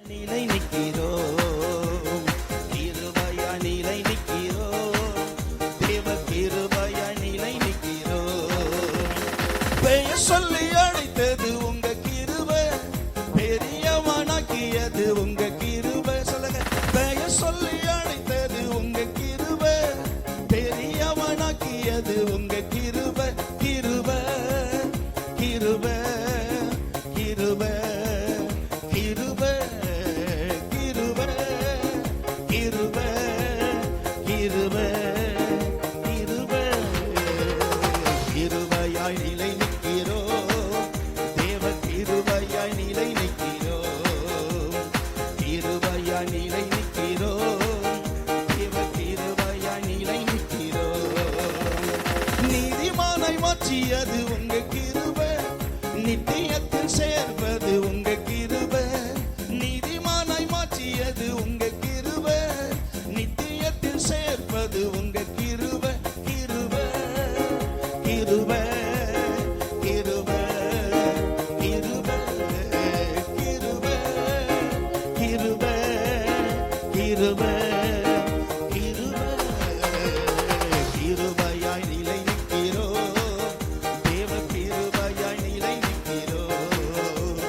நிலை நிற்கிறோம், கிருபையா நிலை நிற்கிறோம், தேவ கிருபையா நிலை நிற்கிறோம். பெயர் சொல்லி அழைத்தது உங்க கிருபை, பெரியவனாக்கியது உங்க கிருபை. சொல்லுங்க, பெயர் சொல்லி அழைத்தது உங்க கிருபை, பெரியவனாக்கியது உங்க கிருபை. கிருபை கிருபை கிருபை கிருபை கிருபை கிருபை கிருபை கிருபை. கிருபையாய் நிலை நிற்கிறோம், தேவ கிருபையாய் நிலை நிற்கிறோம், கிருபையாய் நிலை நிற்கிறோம், தேவ கிருபையாய் நிலை நிற்கிறோம். நீதிமானாய் மாற்றியது உங்க கிருபை, நித்தியத்தில் சேர்ப்பது உங்க கிருபை. நீதிமானாய் மாற்றியது உங்க கிருபை, நித்தியத்தில் சேர்ப்பது உங்க கிருபை. கிருபை கிருபை கிருபை கிருபை கிருபை கிருபை கிருபை கிருபை. கிருபையாய் நிலை நிற்கிறோம், தேவ கிருபையாய் நிலை நிற்கிறோம்,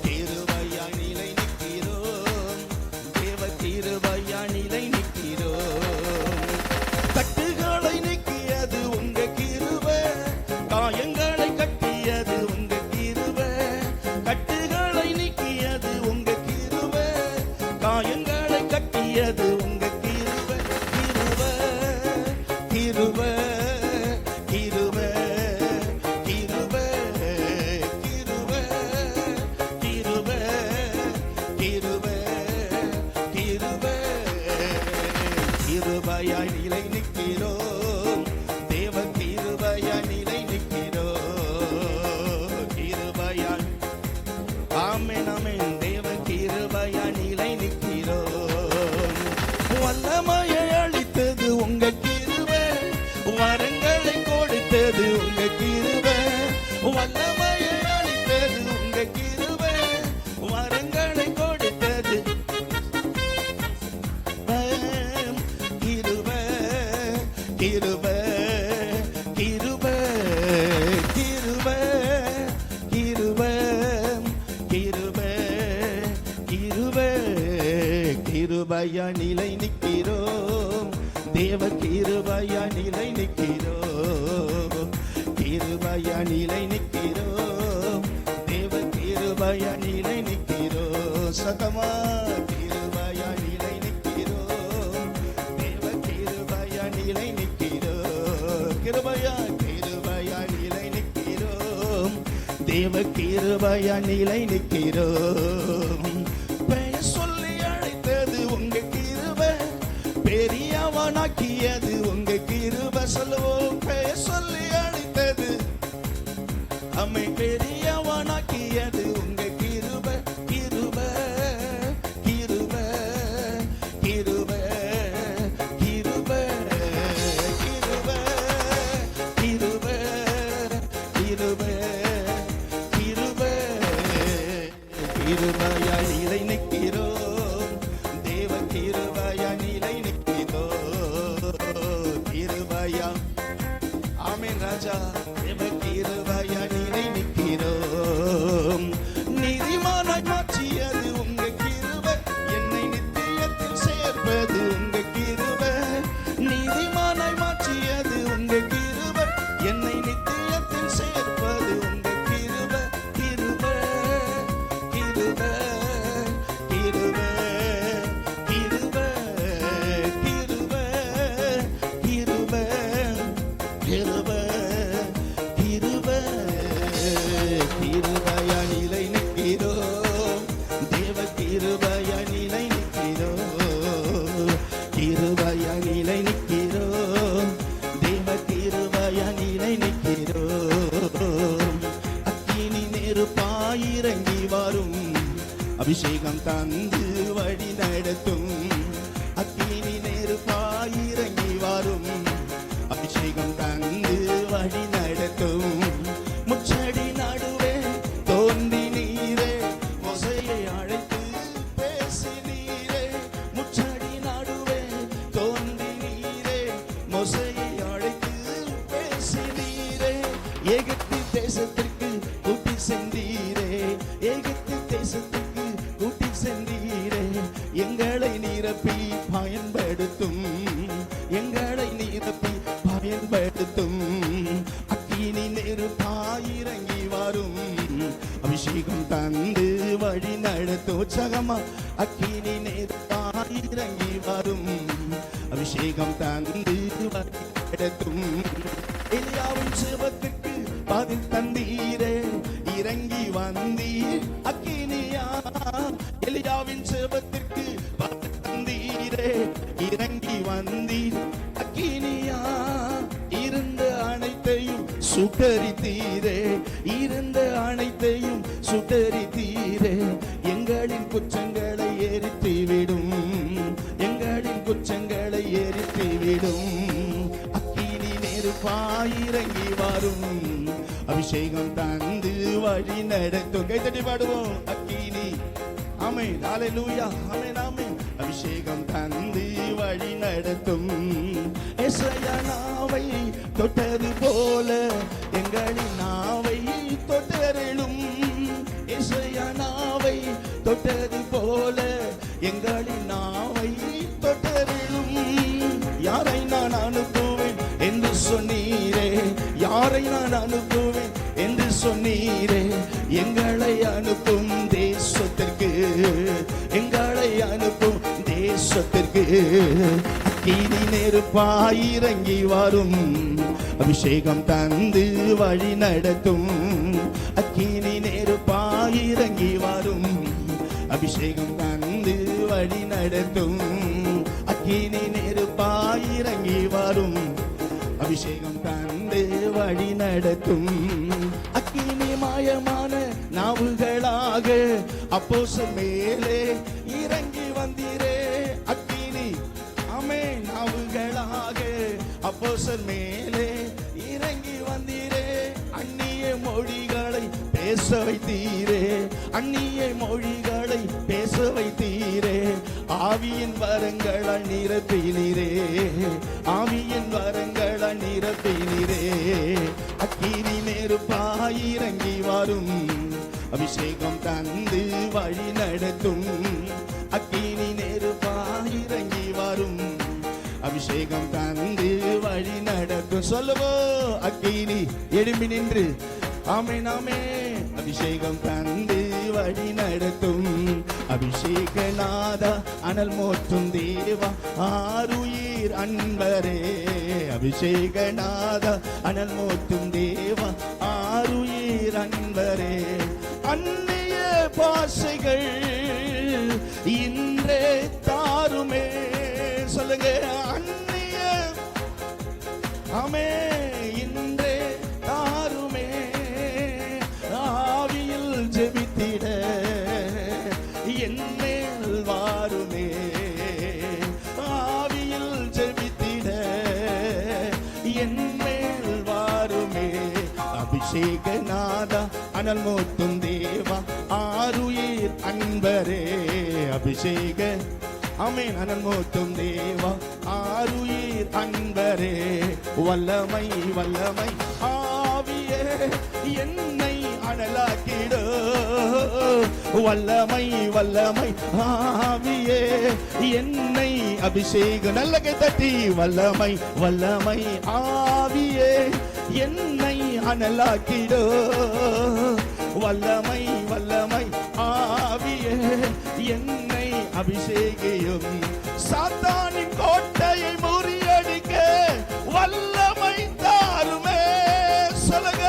கிருபையாய் நிலை நிற்கிறோம், தேவ கிருபையாய் நிலை நிற்கிறோம். கட்டுகளை நீக்கியது உங்க கிருபை, காயங்களை கட்டியது உங்க கிருபை. கட்டுகளை நீக்கியது உங்க கிருபை, காயங்களை கட்டியது உங்க கிருபை. கிருபை கிருபை கிருபை கிருபை கிருபை கிருபை கிருபை. கிருபையாய் நிலை நிற்கிறோம், தேவ கிருபையாய் நிலை நிற்கிறோம், கிருபையாய். ஆமென் ஆமென். தேவ கிருபையாய் நிலை நிற்கிறோம். வல்லமையை அளித்தது உங்க கிருபை, வரங்களை கொடுத்தது உங்க கிருபை. வல்லமையை அளித்தது உங்க கிருபை, வரங்களை கொடுத்தது கிருபை. கிருபை கிருபை கிருபை கிருபை கிருபை கிருபை. கிருபையா நிலை நிற்கிறோம், தேவ கிருபையா நிலை நிற்கிறோம், கிருபையா நிலை நிற்கிறோம், தேவ கிருபையா நிலை நிற்கிறோம். சதமா கிருபையா நிலை நிற்கிறோம், தேவ கிருபையா நிலை நிற்கிறோம், கிருபையா கிருபையா நிலை நிற்கிறோம், தேவ கிருபையா நிலை நிற்கிறோம். பெயர் சொல்லி அழைத்தது உங்க கிருபை, பெரியவனாக்கியது உங்க கிருபை. சொல்லுவோம், பெயர் சொல்லி அழைத்தது அம்மை, பெரியவனாக்கியது உங்க கிருபை. கிருபை கிருபை கிருபை கிருபை கிருபை கிருபை கிருபை கிருபை. கிருபையாய் நிலை நிற்கிறோம், தேவ கிருபையாய் நிலை நிற்கிறோம், கிருபையா. ஆமென் ராஜா. தேவ கிருபையாய் நிலை நிற்கிறோம். நீதிமானாய் மாற்றியது உங்க கிருபை, என்னை நித்தியத்தில் சேர்ப்பது உங்க கிருபை. நீதிமானாய் மாற்றியது உங்க கிருபை, என்னை நித்தியத்தில் சேர்ப்பது உங்க கிருபை. கிருபை கிருபை கிருபை கிருபை கிருபை கிருபை கிருபை கிருபை. கிருபையா நிலை நிற்கிறோம், தேவ கிருபையா நிலை நிற்கிறோம், கிருபையா நிலை நிற்கிறோம், தேவ கிருபையா நிலை நிற்கிறோம். அக்கினி நெருப்பாயிறங்கி வரும், அபிஷேகம் தந்து வழி நடத்தும். அக்கினி நெருப்பாயிறங்கி வரும், அபிஷேகம் தந்து வழி நடத்தும். முச்சடி நடுவே தோன்றி நீரே மோசேயை அழைத்து தேசத்துக்கு கூட்டி சென்றீரே, எங்களை நிரப்பி பயன்படுத்தும், எங்களை நிரப்பி பயன்படுத்தும். அக்கினி நெருப்பாயிறங்கி வரும், அபிஷேகம் தந்து வழி நடத்தும். உற்சாகமா அக்கினி நெருப்பாயிறங்கி வரும், அபிஷேகம் தந்து வழி நடத்தும். எலியாவின் ஜெபத்துக்கு பதில் தந்தீரே, இறங்கி வந்தீர் அக்கினியா. எலியாவின் ஜெபத்திற்கு பதில் தந்தீரே, இறங்கி வந்தீர் அக்கினியா. இருந்த அனைத்தையும் சுட்டரித்தீரே, இருந்த அனைத்தையும் சுட்டரித்தீரே. எங்களின் குற்றங்களை எரித்துவிடும், எங்களின் குற்றங்களை எரித்துவிடும். அக்கினி நெருப்பாயிறங்கி வரும், அபிஷேகம் தந்து வழி நடத்தும். கைத்தட்டி பாடுவோம். அக்கினி, ஆமென், ஹல்லேலூயா, ஆமென், ஆமென். அபிஷேகம் தந்து வழி நடத்தும். எசையா நாவை தொட்டது போல எங்களின் நாவை தொட்டருளும். எசையா நாவை தொட்டது போல எங்களின் நாவை தொட்டருளும். யாரை நான் அனுப்புவேன் என்று சொன்னீரே, யாரை நான் அனுப்புவேன் என்று சொன்னீரே. எங்களை அனுப்பும் தேசத்திற்கு, எங்களை அனுப்பும் தேசத்திற்கு. அக்கினி நெருப்பாயிறங்கி வரும், அபிஷேகம் தந்து வழி நடத்தும். அக்கினி நெருப்பாயிறங்கி வரும், அபிஷேகம் தந்து வழி நடத்தும். அக்கினி நெருப்பாயிறங்கி வரும், அபிஷேகம் தந்து வழி நடத்தும். அக்கினி மாயமான நாவுகளாக அப்போஸ்தலர் மேலே இறங்கி வந்தீரே. அக்கினி, ஆமென், நாவுகளாக அப்போஸ்தலர் மேலே இறங்கி வந்தீரே. அந்நிய மொழிகளை பேச வைத்தீரே, அந்நிய மொழிகளை பேச வைத்தீரே. ஆவியின் வரங்களால் நிரப்பினீரே, ஆவியின் வரங்களால் நிரப்பினீரே. அக்கினி நெருப்பாயிறங்கி வரும், அபிஷேகம் தந்து வழி நடத்தும். அக்கினி நெருப்பாயிறங்கி வரும், அபிஷேகம் தந்து வழி நடத்தும். சொல்லுவோம். அக்கினி எழும்பி நின்று, ஆமென், ஆமென். அபிஷேகம் தந்து வழி நடத்தும். அபிஷேகநாதா அனல் மோற்றும் தேவா ஆருயிர் அன்பரே. அபிஷேகநாதா அனல் மோற்றும் தேவா ஆருயிர் அன்பரே. அந்நிய பாஷைகள் இன்றே தாருமே. சொல்லுங்க. அந்நிய, ஆமே, இன்றே தாருமே. ஆவியில் ஜெபித்திட என்மேல் வாருமே. ஆவியில் ஜெபித்திட என்மேல் வாருமே. அபிஷேகநாதா அனல் மூட்டும் தேவா ஆருயிர் அன்பரே. அபிஷேக, ஆமென், அனல் மூட்டும் தேவா ஆருயிர் அன்பரே. வல்லமை வல்லமை ஆவியே என்னை அனலாக்கிடோ. வல்லமை வல்லமை ஆவியே என்னை அபிஷேகம். நல்ல கை தட்டி. வல்லமை வல்லமை ஆவியே என்னை அனலாக்கிடோ. வல்லமை வல்லமை ஆவியே என்னை அபிஷேகியும். சாத்தானின் கோட்டையை முறியடிக்க வல்லமை தாருமே. சொல்லுங்க.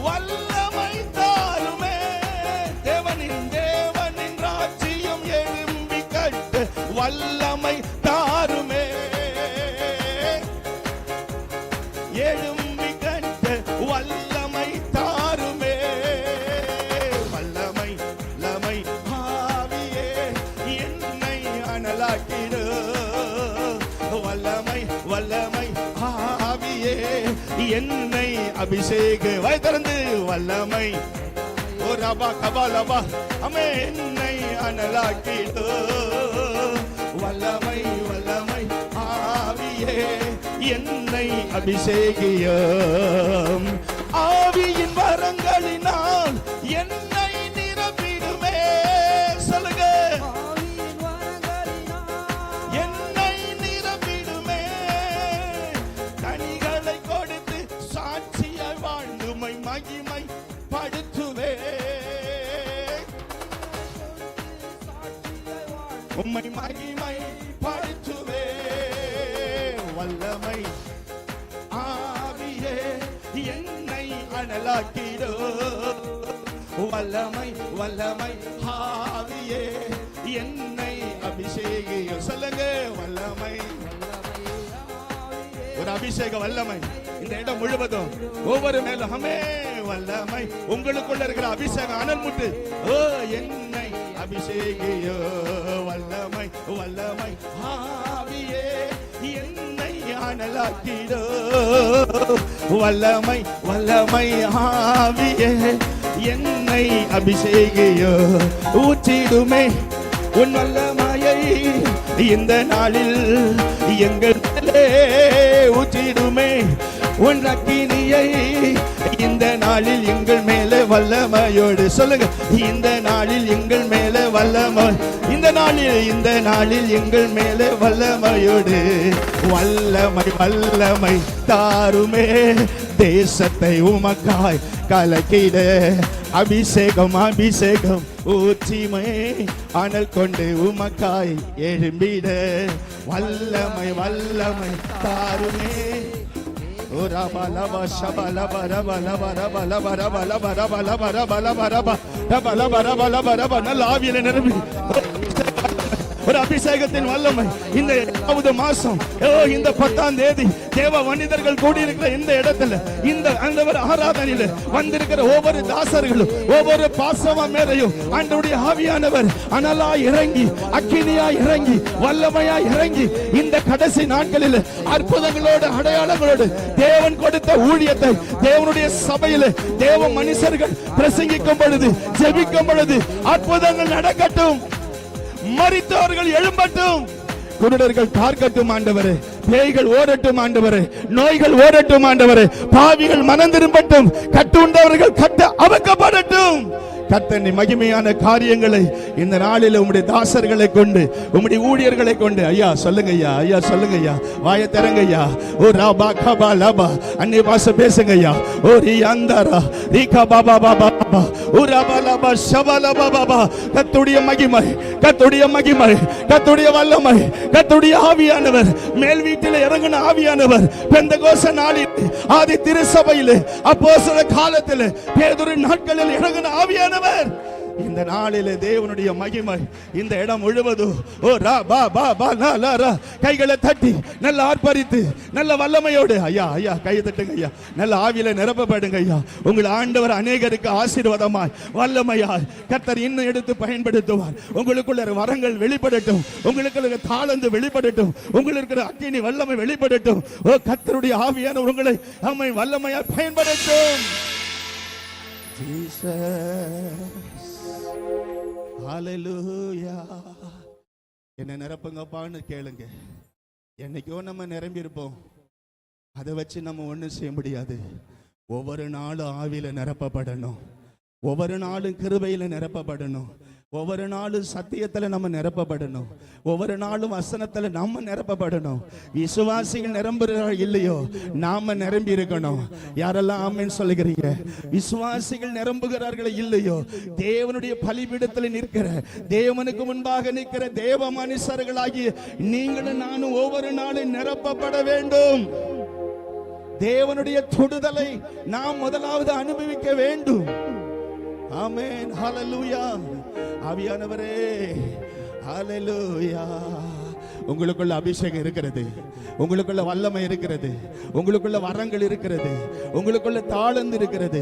வல்லமை தாருமே. தேவனின் ராஜ்யம் எழும்பி கட்டு வல்லமை தாருமே. எழும்பி கட்டு வல்லமை தாருமே. வல்லமை வல்லமை ஆவியே என்னை அனலாக்கிடு. வல்லமை வல்லமை ஆவியே என்னை அபிஷேக. வாய் திறந்து. வல்லமை ஓ ரபா கபாலபா அமே என்னை அனலாக்கிடு. வல்லமை வல்லமை ஆவியே என்னை அபிஷேகியம். ஆவியின் வரங்களின் உம்மை மகிமை படுத்துவே. வல்லமை ஆவியே என்னை அனலாக்கிடோ. வல்லமை வல்லமை ஆவியே என்னை அபிஷேகியோ. சொல்லுங்க, வல்லமை. ஒரு அபிஷேக வல்லமை இந்த இடம் முழுவதும் ஒவ்வொரு மேலும் ஹமே வல்லமை. உங்களுக்குள்ள இருக்கிற அபிஷேகம் அனல் முட்டு. ஓ என்னை அபிஷேகியோ. வல்லமை வல்லமை ஆவியே என்னை அனலாக்கிடோ. வல்லமை வல்லமை ஆவியே என்னை அபிஷேகியோ. ஊற்றிடுமே உன் வல்லமையை இந்த நாளில் எங்கள் மேலே. ஊற்றிடுமே உன் அக்கினியை இந்த நாளில் எங்கள் மேலே வல்லமையோடு. சொல்லுங்க, இந்த நாளில் எங்கள் மேலே வல்லமை. இந்த நாளில் எங்கள் மேலே வல்லமையோடு. வல்லமை வல்லமை தாருமே. தேசத்தை உமக்காய் கலக்கிட. அபிஷேகம் அபிஷேகம் ஊற்றிமை அனல் கொண்டு உமக்காய் எழும்பிட. வல்லமை வல்லமை தாருமே. நல்ல ஆவியில நிரம்பி ஒரு அபிஷேகத்தின் வல்லமை இந்த 7வது மாசம் இந்த 10ஆம் தேதி தேவ மனிதர்கள் கூடியிருக்கிற இந்த இடத்துல இந்த ஆராதனையில வந்திருக்கிற ஒவ்வொரு தாசர்களும் ஒவ்வொரு பாசமா மேலையும் ஆண்டவருடைய ஆவியானவர் அனலா இறங்கி அக்கினியா இறங்கி வல்லமையா இறங்கி இந்த கடைசி நாட்களில் அற்புதங்களோடு அடையாளங்களோடு தேவன் கொடுத்த ஊழியத்தை தேவனுடைய சபையில தேவ மனுஷர்கள் பிரசங்கிக்கும் பொழுது ஜெபிக்கும் பொழுது அற்புதங்கள் நடக்கட்டும். மரித்தவர்கள் எழும்பட்டும். குருடர்கள் பார்க்கட்டும் ஆண்டவரே. பேய்கள் ஓடட்டும் ஆண்டவரே. நோய்கள் ஓடட்டும் ஆண்டவரே. பாவிகள் மனம் திரும்பட்டும். கட்டுண்டவர்கள் கட்ட அவக்கப்படட்டும். கர்த்தரின் மகிமையான காரியங்களை இந்த நாளில் உம்முடைய தாசர்களை கொண்டு உம்முடைய ஊழியர்களை கொண்டு ஐயா சொல்லுங்க ஐயா. ஐயா சொல்லுங்க ஐயா. வாயை திறங்க ஐயா. ஓ ராபா கபா லபா அன்னி பாஷை பேசுங்க ஐயா. ஓ ரி அந்தரா ரி கபா பாபா பாபா ஓ ராபா லபா ஷபா லபா பாபா. கர்த்தருடைய மகிமை கர்த்தருடைய மகிமை கர்த்தருடைய வல்லமை கர்த்தருடைய ஆவியானவர் மேல் வீட்டில் இறங்கின ஆவியானவர் பெந்தகோஸ்தே நாளில் ஆதி திருச்சபையில் அப்போஸ்தலர் காலத்தில் பேதுரு நாட்களில் இறங்கின ஆவியானவர் இந்த நாளிலே தேவனுடைய மகிமை இந்த இடம் முழுவதும். ஓ ரா பா பா பா லா லா ரா. கைகளை தட்டி நல்ல ஆர்ப்பரித்து நல்ல வல்லமையோடு ஐயா ஐயா கை தட்டுங்க ஐயா. நல்ல ஆவியில நிரப்பப்படுங்க ஐயா. உங்கள் ஆண்டவர் அநேகருக்கு ஆசீர்வாதமாய் வல்லமையாய் கர்த்தர் இன்னும் எடுத்து பயன்படுத்துவார். உங்களுக்குள்ள வரங்கள் வெளிப்படட்டும். உங்களுக்குள்ள தாளந்து வெளிப்படட்டும். உங்களுக்கு அக்கினி வல்லமை வெளிப்படட்டும். ஓ கர்த்தருடைய ஆவியான உங்களை அம்மை வல்லமையாய் பயன்படுத்தும். ஹல்லேலூயா. என்ன நிரப்புங்கப்பான்னு கேளுங்க. என்னைக்கோ நம்ம நிரம்பி இருப்போம். அதை வச்சு நம்ம ஒன்றும் செய்ய முடியாது. ஒவ்வொரு நாளும் ஆவியில நிரப்பப்படணும். ஒவ்வொரு நாளும் கிருபையில நிரப்பப்படணும். ஒவ்வொரு நாளும் சத்தியத்துல நம்ம நிரப்பப்படணும். ஒவ்வொரு நாளும் வசனத்துல நம்ம நிரப்பப்படணும். விசுவாசிகள் நிரம்புகிறார் இல்லையோ நாம நிரம்பி இருக்கணும். யாரெல்லாம் ஆமென் சொல்லுகிறீங்க? விசுவாசிகள் நிரம்புகிறார்களே இல்லையோ தேவனுடைய பலிபீடத்தில் நிற்கிற தேவனுக்கு முன்பாக நிற்கிற தேவ மனுஷர்களாகிய நீங்களும் நானும் ஒவ்வொரு நாளும் நிரப்பப்பட வேண்டும். தேவனுடைய தொடுதலை நாம் முதலாவது அனுபவிக்க வேண்டும். ஆமென். ஹல்லேலூயா. ஆவியானவரே ஹல்லேலூயா. உங்களுக்குள்ள அபிஷேகம் இருக்கிறது. உங்களுக்குள்ள வல்லமை இருக்கிறது. உங்களுக்குள்ள வரங்கள் இருக்கிறது. உங்களுக்குள்ள தாளந்து இருக்கிறது.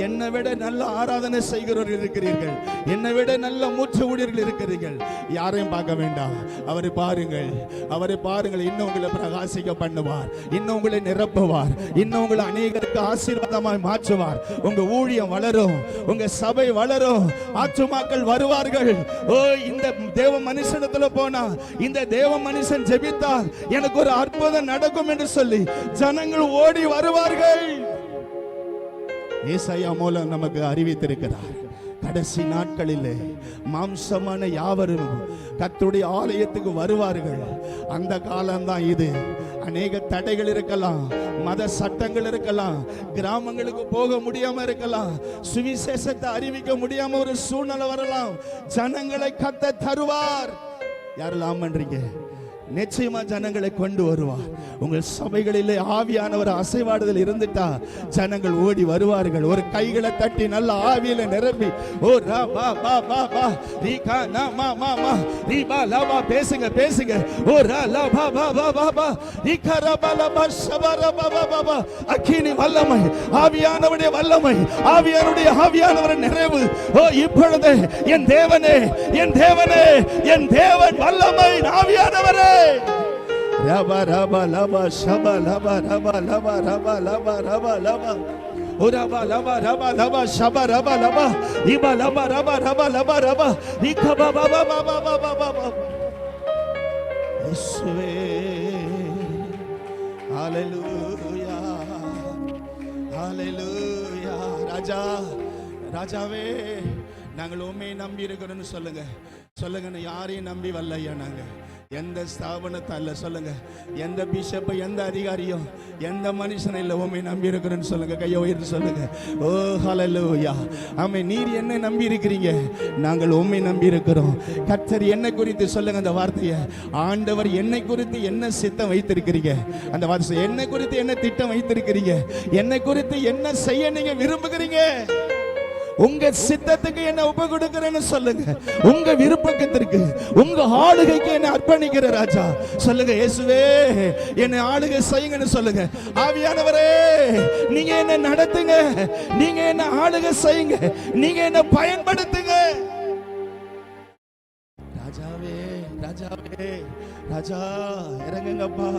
என்னை விட நல்ல ஆராதனை செய்கிறவர்கள் இருக்கிறீர்கள். என்னை விட நல்ல மூச்சு ஊழியர்கள் இருக்கிறீர்கள். யாரையும் பார்க்க வேண்டாம். அவரை பாருங்கள். அவரை பாருங்கள். இன்னும் உங்களை பிரகாசிக்க பண்ணுவார். இன்னும் உங்களை நிரப்புவார். இன்னும் உங்களை அநேகருக்கு ஆசீர்வாதமாய் மாற்றுவார். உங்க ஊழியம் வளரும். உங்க சபை வளரும். ஆத்துமாக்கள் வருவார்கள். ஓ இந்த தேவ மனுஷனத்துல போனா இந்த தேவ மனுஷன் ஜெபித்தால் எனக்கு ஒரு அற்புதம் நடக்கும் என்று சொல்லி ஜனங்கள் ஓடி வருவார்கள். ஏசாயா மூலம் நமக்கு அறிவித்திருக்கிறார். கடைசி நாட்களிலே மாம்சமான யாவரும் கர்த்தருடைய ஆலயத்துக்கு வருவார்கள். அந்த காலம்தான் இது. அநேக தடைகள் இருக்கலாம். மத சட்டங்கள் இருக்கலாம். கிராமங்களுக்கு போக முடியாம இருக்கலாம். சுவிசேஷத்தை அறிவிக்க முடியாம ஒரு சூழ்நிலை வரலாம். ஜனங்களை கர்த்தர் தருவார். யாரெல்லாம் ஆமன்றீங்க? நிச்சயமா ஜனங்களை கொண்டு வருவார். உங்கள் சபைகளிலே ஆவியானவர் அசைவாடுதல் இருந்துட்டா ஜனங்கள் ஓடி வருவார்கள். ஒரு கைகளை தட்டி நல்ல ஆவியில நிரம்பி ஓ ரா பா பா பா பா ரீ கா நா மா மா மா ரீ பா லா பா பேசுங்க பேசுங்க. ஓ ரா லா பா பா பா பா பா ரீ கா ரா பா லா பா ஷபா ரா பா பா பா பா. அக்கினி வல்லமை, ஆவியானவருடைய வல்லமை, ஆவியானவருடைய நிறைவு. ஓ இப்பொழுது என் தேவனே, என் தேவனே, என் தேவன் வல்லமை ஆவியானவரே. ரபா ரபா லபா ஷபா லபா ரபா லபா ரபா லபா ரபா லபா ஓ ரபா லபா ரபா லபா ஷபா ரபா லபா இபா லபா ரபா ரபா லபா ரபா இகபா பா பா பா பா பா பா பா. இயேசுவே ஹalleluya ஹalleluya. ராஜா, ராஜாவே, நாங்கள் உம்மை நம்பி இருக்கிறோம்னு சொல்லுங்க. சொல்லுங்க, யாரையும் நம்பி வரலையா நாங்க, எந்த ஸ்தாபனத்தை அல்ல. சொல்லுங்க, எந்த பிஷப்பை, எந்த அதிகாரியோ, எந்த மனுஷனை இல்லை, உண்மை நம்பி இருக்கிறேன்னு சொல்லுங்க. கையை உயர்த்து சொல்லுங்க. ஓ ஹல்லேலூயா. ஆமே, நீர் என்ன நம்பி இருக்கிறீங்க? நாங்கள் உண்மை நம்பி இருக்கிறோம். கர்த்தர் என்னை குறித்து சொல்லுங்க அந்த வார்த்தையை. ஆண்டவர் என்னை குறித்து என்ன சித்தம் வைத்திருக்கிறீங்க? அந்த வார்த்தை, என்னை குறித்து என்ன திட்டம் வைத்திருக்கிறீங்க? என்னை குறித்து என்ன செய்ய நீங்க விரும்புகிறீங்க? உங்க சித்தத்துக்கு என்ன ஒப்பு கொடுக்கிறேன்னு சொல்லுங்க. உங்க விருப்பத்திற்கு, உங்க ஆளுகைக்கு என்ன அர்ப்பணிக்கிற ராஜா. சொல்லுங்க, இயேசுவே என்னை ஆளுகை செய்யுங்கன்னு சொல்லுங்க. ஆவியானவரே, நீங்க என்ன நடத்துங்க, நீங்க என்ன ஆளுகை செய்யுங்க, நீங்க என்ன பயன்படுத்துங்க. ராஜாவே, ராஜாவே, ராஜா இறங்குங்கப்பா.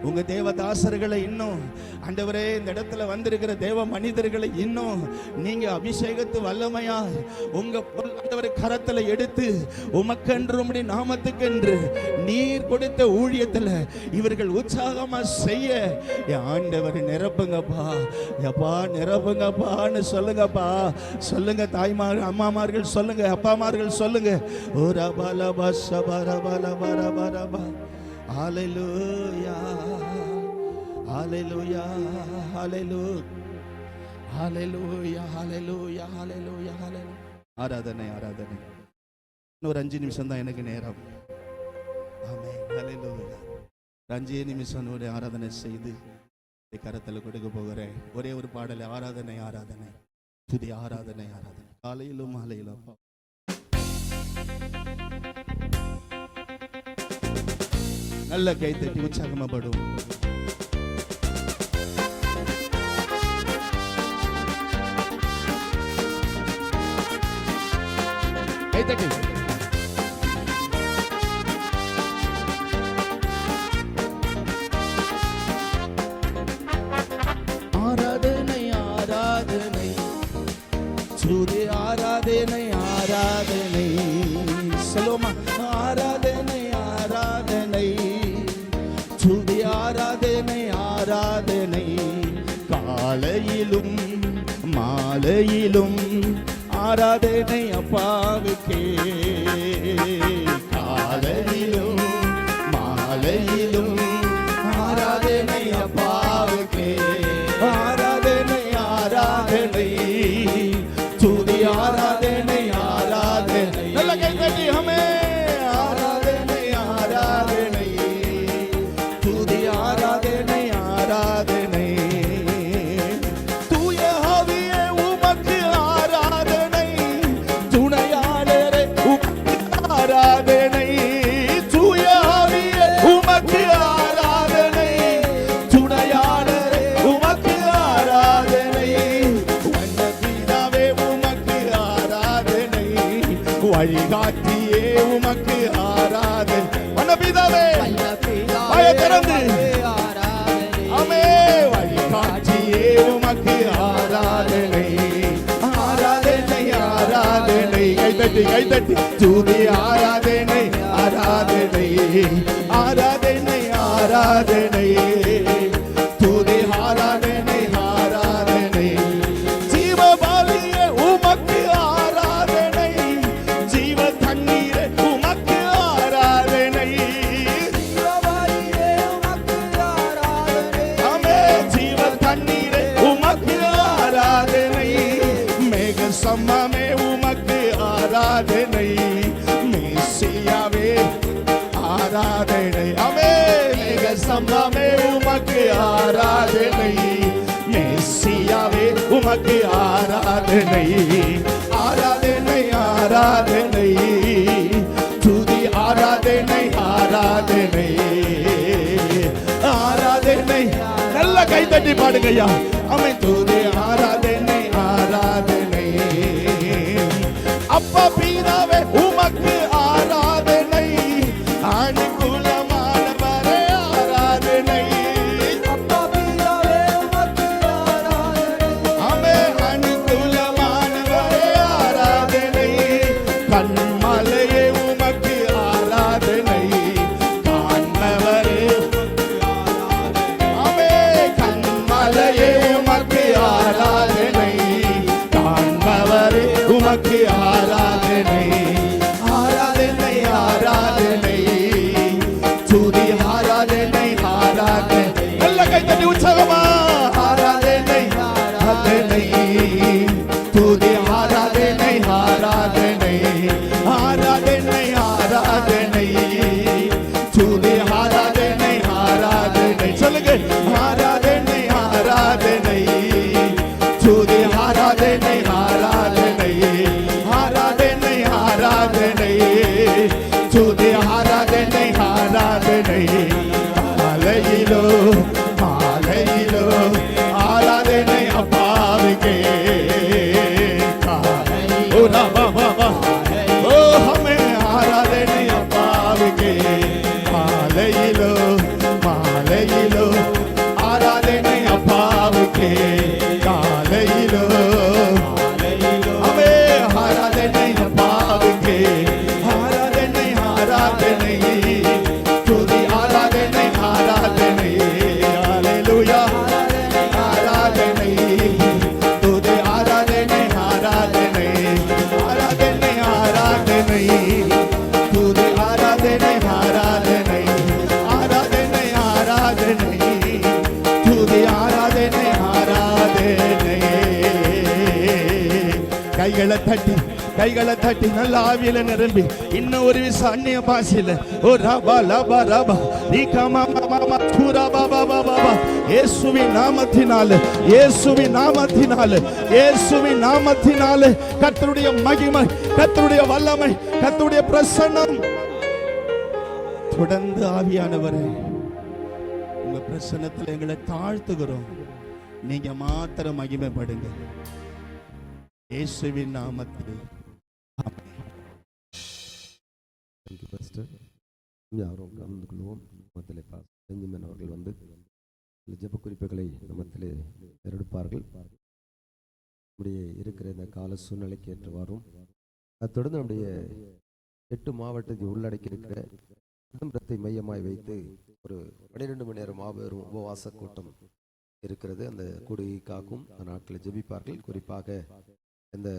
உங்க தேவதாசர்களை இன்னும் ஆண்டவரே, இந்த இடத்துல வந்திருக்கிற தேவ மனிதர்களை இன்னும் நீங்க அபிஷேகத்து வல்லமையா உங்க ஆண்டவரை கரத்துல எடுத்து உமக்கென்று உம்முடைய நாமத்துக்கென்று நீர் கொடுத்த ஊழியத்துல இவர்கள் உற்சாகமா செய்ய ஆண்டவர் நிரப்புங்கப்பா. எப்பா நிரப்புங்கப்பான்னு சொல்லுங்கப்பா. சொல்லுங்க தாய்மார், அம்மாமார்கள் சொல்லுங்க, அப்பாமார்கள் சொல்லுங்க. ஓ ரபா லபா ஷபா ரபா லபா ரபா ரபா. ஹalleluya ஹalleluya ஹalleluya ஹalleluya ஹalleluya ஹalleluya ஹalleluya. ஆராதனை, ஆராதனை. இன்னொரு 5 நிமிஷம் தான் எனக்கு நேரம். ஆமென். ஹalleluya. 5 நிமிஷம் ஒரு ஆராதனை செய்து கரத்தில் கொடுக்க போகிறேன். ஒரே ஒரு பாடல். ஆராதனை, ஆராதனை, துதி, ஆராதனை, ஆராதனை. காலையிலும் மாலையிலும் நல்ல கைத்தட்டி உற்சாகமாப்படும். கைத்தட்டி ஆராதனை, ஆராதனை, துதி, ஆராதனை, ஆராதனை. சொல்லுமா, ஆராதனை, ஆராதனை, துதி, ஆராதனை, ஆராதனை. காலையிலும் மாலையிலும் ஆராதனை அப்பாவுக்கே. காலையிலும் மாலையிலும் ஆராதனை அப்பாவுக்கே. ஆராதனை, ஆராதனை, துதி, ஆராதனை, ஆராதனை. நல்ல கைத்தட்டி ஹமே. ஆராதனை, ஆராதனை, துதி, ஆராதனை, ஆராதனை. தூய ஆவியே உமக்கு ஆராதனை, துணையாளரே உமக்கு ஆராதனை. தூய ஆவியே உமக்கு ஆராதனை, துணையாளரே உமக்கு ஆராதனை. வண்ணபிதாவே உமக்கு ஆராதனை, வழிகாட்டியே உமக்கு ஆராதனை. வண்ணபிதாவே வாயை திறந்து ஆமே. வழிகாட்டியே உமக்கு ஆராதனை, ஆராதனை, ஆராதனை. கைதட்டி, கைதட்டி. துதி, ஆராதனை, ஆராதனை, ஆராதனை, ஆராதனை, துதி, ஆராதனை, ஆராதனை. ஜீவபலியே உமக்கு ஆராதனை, ஜீவ தண்ணீரே உமக்கு ஆராதனை. ஆமே. ஜீவ தண்ணீரே உமக்கு ஆராதனை. மேக சம்மமே உமக்கு ஆராதனை. மேசியாவே ஆராதனை. ஆமே மேக ஸ்தம்பமே உமக்கு ஆராதனை. மெசியாவே உமக்கு ஆராதனை. ஆராதனை ஆராதனை துதி ஆராதனை ஆராதனை ஆராதனை. நல்ல கைத்தட்டி பாடுங்கய்யா. அமை துதி ஆராதனை ஆராதனை. அப்பா பிதாவே உமக்கு ஆராதனை. அனுகூலமானவரே ஆராதனை. அப்பா பிதாவே உமக்கு ஆராதனை. ஆமே அனுகூலமானவரே ஆராதனை. கண்மலையே உமக்கு ஆராதனை. காண்பவரே ஆமே கண்மலையே உமக்கு ஆராதனை. காண்பவரே உமக்கு ஆராதனை. ஆராதனை ஆராதனை துதி ஆராதனை ஆராதனை. நல்ல கைத்தட்டி உற்சாகமா. ஆராதனை ஆராதனை துதி ஆராதனை ஆராதனை ஆராதனை ஆராதனை துதி ஆராதனை ஆராதனை. சொல்லுங்க ஆராதனை ஆராதனை துதி ஆராதனை ஆராதனை ஆராதனை ஆராதனை துதி ஆராதனை ஆராதனை. மாலையிலோ மாலையிலோ ஆராதனை அப்பாவுக்கே. ஓ ராமா பாபா ஓ ஹமே ஆராதனை அப்பாவுக்கே. மாலையிலோ மாலையிலோ ஆராதனை அப்பாவுக்கே. காலையிலோ அமே ஆராதனை அப்பாவுக்கே. ஆராதனை ஆராதனை துதி ஆராதனை ஆராதனை. ஹல்லேலூயா ஆராதனை துதி ஆராதனை ஆராதனை ஆராதனை ஆராதனை துதி ஆராதனை ஆராதனை ஆராதனை ஆராதனை துதி ஆராதனை ஆராதனை. கைகளை தட்டி நல்ல ஆவியில நிரம்பி இன்னும் ஒரு விச அந்நிய பாஷையில ஓ ரபா லபா ரபா நீகமா மாமா துரா பாபா பாபா. இயேசுவின் நாமத்தினாலே இயேசுவின் நாமத்தினாலே இயேசுவின் நாமத்தினாலே கர்த்தருடைய மகிமை கர்த்தருடைய வல்லமை கர்த்தருடைய பிரசன்னம் தொடர்ந்து. ஆவியானவரே உங்க பிரசன்னத்தில் எங்களை தாழ்த்துகிறோம். நீங்க மாத்திரம் மகிமைப்படுங்க இயேசுவின் நாமத்தில். யாரும் கலந்து கொள்வோம். பெஞ்சமின் அவர்கள் வந்து ஜெப குறிப்புகளை நம்மத்திலே எடுப்பார்கள். நம்முடைய இருக்கிற இந்த கால சூழ்நிலைக்கு ஏற்றவாறும் அது தொடர்ந்து நம்முடைய 8 மாவட்டத்தை உள்ளடக்கி இருக்கிற சிதம்பரத்தை மையமாய் வைத்து ஒரு 12 மணி நேரம் மாபெரும் உபவாச கூட்டம் இருக்கிறது. அந்த கூடுகைக்காகவும் அந்த நாட்களில் ஜெபிப்பார்கள். குறிப்பாக இந்த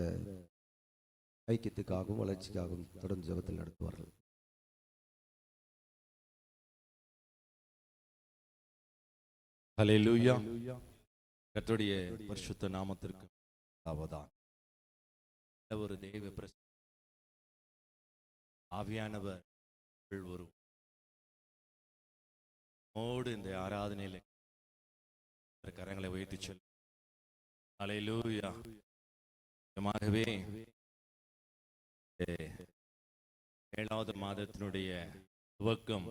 ஐக்கியத்துக்காகவும் வளர்ச்சிக்காகவும் தொடர்ந்து ஜெபத்தில் நடத்துவார்கள். ஹல்லேலூயா. கர்த்தருடைய பரிசுத்த நாமத்திற்கு அவதான் ஒரு தேவ பிரசன்னம் ஆவியானவர் ஒரு மோடு இந்த ஆராதனையில கரங்களை உயர்த்தி சொல். ஹல்லேலூயா. நிஜமாகவே 7வது மாதத்தினுடைய துவக்கம்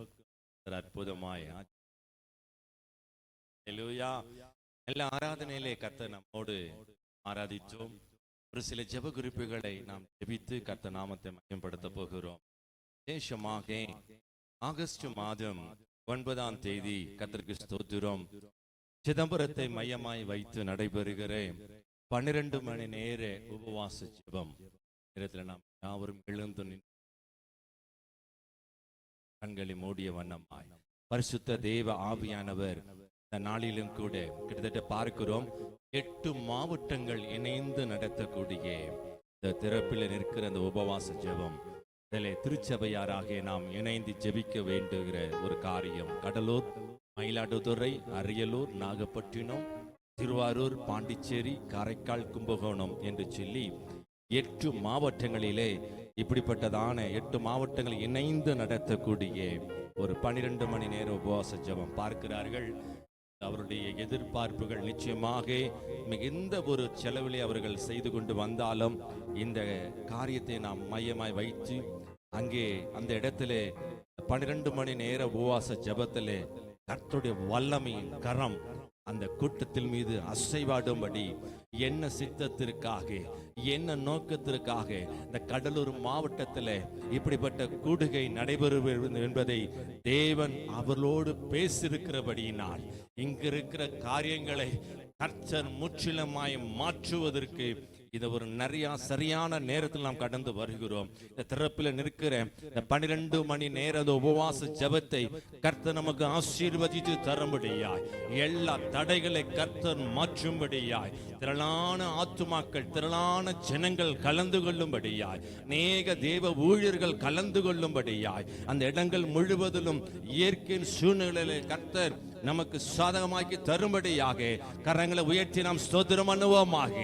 அற்புதமாய் ஹல்லேலூயா. எல்லா ஆராதனையிலே கர்த்தர் நம்மோடு ஆராதித்தோம். ஒரு சில ஜெப குறிப்புகளை நாம் ஜெபித்து கர்த்தர் நாமத்தை மகிமைப்படுத்த போகிறோம். விசேஷமாக ஆகஸ்ட் மாதம் 9ஆம் தேதி கர்த்தருக்கு ஸ்தோத்திரம் சிதம்பரத்தை மையமாய் வைத்து நடைபெறுகிற 12 மணி நேர உபவாச ஜெபம் நேரத்தில் நாம் யாவரும் எழுந்து கண்களை மூடிய வண்ணமாய் பரிசுத்த தேவ ஆவியானவர் இந்த நாளிலும் கூட கிட்டத்தட்ட பார்க்கிறோம் 8 மாவட்டங்கள் இணைந்து நடத்தக்கூடிய இந்த திறப்பில் நிற்கிற அந்த உபவாச ஜெபம். இதில் திருச்சபையாராக நாம் இணைந்து ஜெபிக்க வேண்டுகிற ஒரு காரியம். கடலூர், மயிலாடுதுறை, அரியலூர், நாகப்பட்டினம், திருவாரூர், பாண்டிச்சேரி, காரைக்கால், கும்பகோணம் என்று சொல்லி 8 மாவட்டங்களிலே இப்படிப்பட்டதான 8 மாவட்டங்கள் இணைந்து நடத்தக்கூடிய ஒரு 12 மணி நேர உபவாச ஜெபம் பார்க்கிறார்கள். அவருடைய எதிர்பார்ப்புகள் நிச்சயமாக மிகுந்த ஒரு செலவிலே அவர்கள் செய்து கொண்டு வந்தாலும் இந்த காரியத்தை நாம் மையமாய் வைத்து அங்கே அந்த இடத்திலே 12 மணி நேர உபவாச ஜெபத்திலே கர்த்தருடைய வல்லமையின் கரம் அந்த கூட்டத்தில் மீது அசைவாடும்படி என்ன சித்தத்திற்காக என்ன நோக்கத்திற்காக இந்த கடலூர் மாவட்டத்தில் இப்படிப்பட்ட கூடுகை நடைபெறும் என்பதை தேவன் அவர்களோடு பேசியிருக்கிறபடியினால் இங்கு இருக்கிற காரியங்களை கர்த்தர் முற்றிலுமாய் மாற்றுவதற்கு இது ஒரு சரியான நேரத்தில் நாம் கடந்து வருகிறோம். இந்த திறப்பில் நிற்கிற இந்த 12 மணி நேர உபவாச ஜெபத்தை கர்த்தர் நமக்கு ஆசீர்வதித்து தரும்படியாய் எல்லா தடைகளை கர்த்தர் மாற்றும்படியாய் திரளான ஆத்துமாக்கள் திரளான ஜனங்கள் கலந்து கொள்ளும்படியாய் அநேக தேவ ஊழியர்கள் கலந்து கொள்ளும்படியாய் அந்த இடங்கள் முழுவதிலும் இயற்கையின் சூழ்நிலையிலே கர்த்தர் நமக்கு சாதகமாக்கி தரும்படியாக கரங்களை உயர்த்தி நாம் ஸ்தோத்திரம் பண்ணுவோமாக.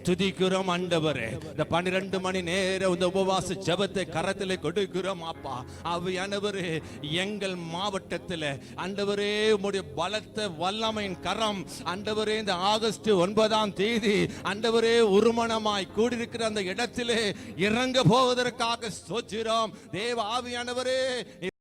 துதிக்கிறோம் ஆண்டவரே. இந்த 12 மணி நேர இந்த உபவாச ஜெபத்தை கரத்திலே கொடுக்கிறோம் அப்பா. ஆவியானவரே, எங்கள் மாவட்டத்தில் ஆண்டவரே உம்முடைய பலத்த வல்லமையின் கரம் ஆண்டவரே இந்த ஆகஸ்ட் 9ஆம் தேதி ஆண்டவரே உருமனமாய் கூடியிருக்கிற அந்த இடத்திலே இறங்க போவதற்காக ஸ்தோத்திரம். தேவ ஆவியானவரே